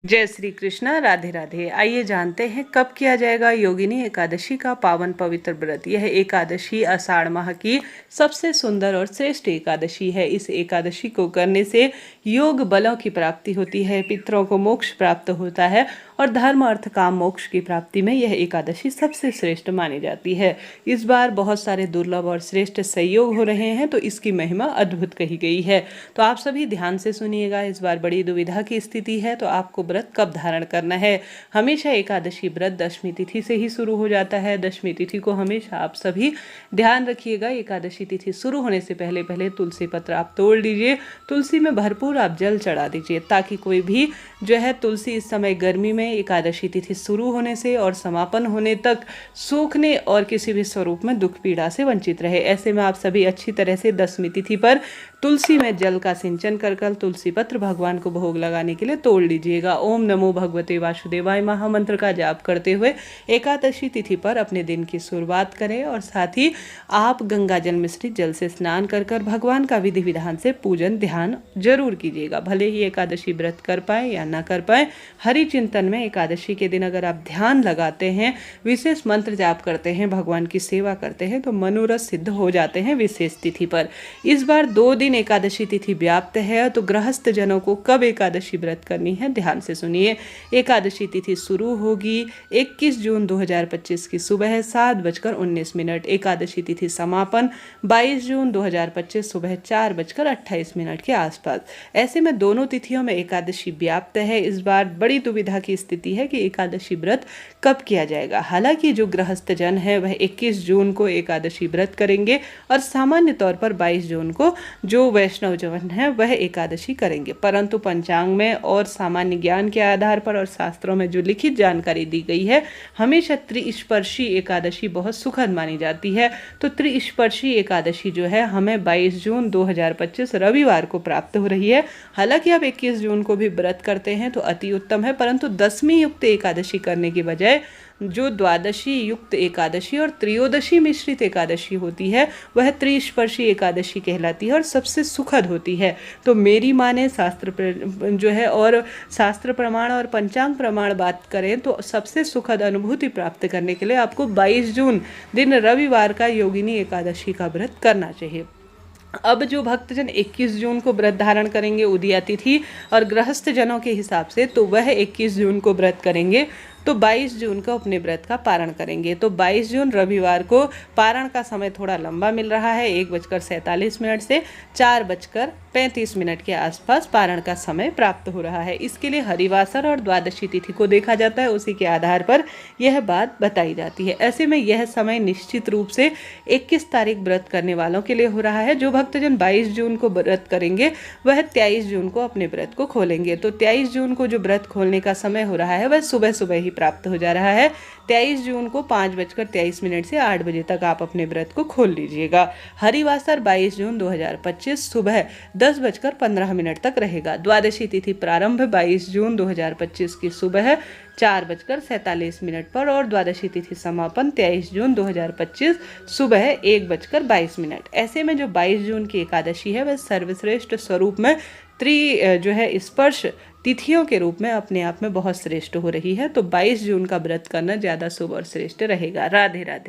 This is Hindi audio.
जय श्री कृष्णा। राधे राधे। आइए जानते हैं कब किया जाएगा योगिनी एकादशी का पावन पवित्र व्रत। यह एकादशी आषाढ़ माह की सबसे सुंदर और श्रेष्ठ एकादशी है। इस एकादशी को करने से योग बलों की प्राप्ति होती है, पितरों को मोक्ष प्राप्त होता है और धर्म अर्थ काम मोक्ष की प्राप्ति में यह एकादशी सबसे श्रेष्ठ मानी जाती है। इस बार बहुत सारे दुर्लभ और श्रेष्ठ संयोग हो रहे हैं, तो इसकी महिमा अद्भुत कही गई है। तो आप सभी ध्यान से सुनिएगा। इस बार बड़ी दुविधा की स्थिति है, तो आपको व्रत कब धारण करना है। हमेशा एकादशी व्रत दशमी तिथि से ही शुरू हो जाता है। दशमी तिथि को हमेशा आप सभी ध्यान रखिएगा। एकादशी तिथि शुरू होने से पहले पहले तुलसी पत्र आप तोड़ लीजिए, तुलसी में भरपूर आप जल चढ़ा दीजिए, ताकि कोई भी जो है तुलसी इस समय गर्मी में एकादशी तिथि शुरू होने से और समापन होने तक सूखने और किसी भी स्वरूप में दुख पीड़ा से वंचित रहे। ऐसे में आप सभी अच्छी तरह से दशमी तिथि पर तुलसी में जल का सिंचन कर तुलसी पत्र भगवान को भोग लगाने के लिए तोड़ लीजिएगा। ओम नमो भगवते वासुदेवाय महामंत्र का जाप करते हुए एकादशी तिथि पर अपने दिन की शुरुआत करें और साथ ही आप गंगा जल मिश्रित जल से स्नान कर भगवान का विधि विधान से पूजन ध्यान जरूर कीजिएगा। भले ही एकादशी व्रत कर पाए या ना कर पाए, हरि चिंतन में एकादशी के दिन अगर आप ध्यान लगाते हैं, विशेष मंत्र जाप करते हैं, भगवान की सेवा करते हैं, तो मनोरथ सिद्ध हो जाते हैं विशेष तिथि पर। इस बार 2 दिन एकादशी तिथि व्याप्त है, तो गृहस्थ जनों को कब एकादशी व्रत करनी है ध्यान से सुनिए। एकादशी तिथि शुरू होगी 21 जून 2025 की सुबह 7:19। एकादशी तिथि समापन 22 जून 2025 सुबह 4:28 के आसपास। ऐसे में दोनों तिथियों में एकादशी व्याप्त है। इस बार बड़ी दुविधा की स्थिति है कि एकादशी व्रत कब किया जाएगा। हालांकि जो गृहस्थ जन है वह 21 जून को एकादशी व्रत करेंगे और सामान्य तौर पर 22 जून को जो वैष्णव जन है वह एकादशी करेंगे, परंतु पंचांग में और सामान्य ज्ञान के आधार पर और शास्त्रों में जो लिखित जानकारी दी गई है, हमेशा त्रिस्पर्शी एकादशी बहुत सुखद मानी जाती है। तो त्रिस्पर्शी एकादशी जो है हमें 22 जून 2025 रविवार को प्राप्त हो रही है। हालांकि आप 21 जून को भी व्रत करते हैं तो अति उत्तम है, परंतु दशमी युक्त एकादशी करने की बजाय जो द्वादशी युक्त एकादशी और त्रयोदशी मिश्रित एकादशी होती है वह त्रिस्पर्शी एकादशी कहलाती है और सबसे सुखद होती है। तो मेरी माने शास्त्र जो है और शास्त्र प्रमाण और पंचांग प्रमाण बात करें तो सबसे सुखद अनुभूति प्राप्त करने के लिए आपको 22 जून दिन रविवार का योगिनी एकादशी का व्रत करना चाहिए। अब जो भक्तजन 21 जून को व्रत धारण करेंगे उदया तिथि और गृहस्थ जनों के हिसाब से, तो वह 21 जून को व्रत करेंगे तो 22 जून को अपने व्रत का पारण करेंगे। तो 22 जून रविवार को पारण का समय थोड़ा लंबा मिल रहा है, 1:47 से 4:35 के आसपास पारण का समय प्राप्त हो रहा है। इसके लिए हरिवासर और द्वादशी तिथि को देखा जाता है, उसी के आधार पर यह बात बताई जाती है। ऐसे में यह समय निश्चित रूप से 21 तारीख व्रत करने वालों के लिए हो रहा है। जो भक्तजन 22 जून को व्रत करेंगे वह 23 जून को अपने व्रत को खोलेंगे। तो 23 जून को जो व्रत खोलने का समय हो रहा है वह सुबह सुबह ही प्राप्त हो जा रहा है। 23 जून को 5:23 से 8 बजे तक आप अपने व्रत को खोल लीजिएगा। हरिवासर 22 जून 2025 सुबह 10:15 तक रहेगा। द्वादशी तिथि प्रारंभ 22 जून 2025 की सुबह 4:47 पर और द्वादशी तिथि समापन 23 जून 2025 सुबह 1:22। ऐसे में जो 22 जून की एकादशी है वह सर्वश्रेष्ठ स्वरूप में जो है स्पर्श तिथियों के रूप में अपने आप में बहुत श्रेष्ठ हो रही है। तो 22 जून का व्रत करना ज़्यादा शुभ और श्रेष्ठ रहेगा। राधे राधे।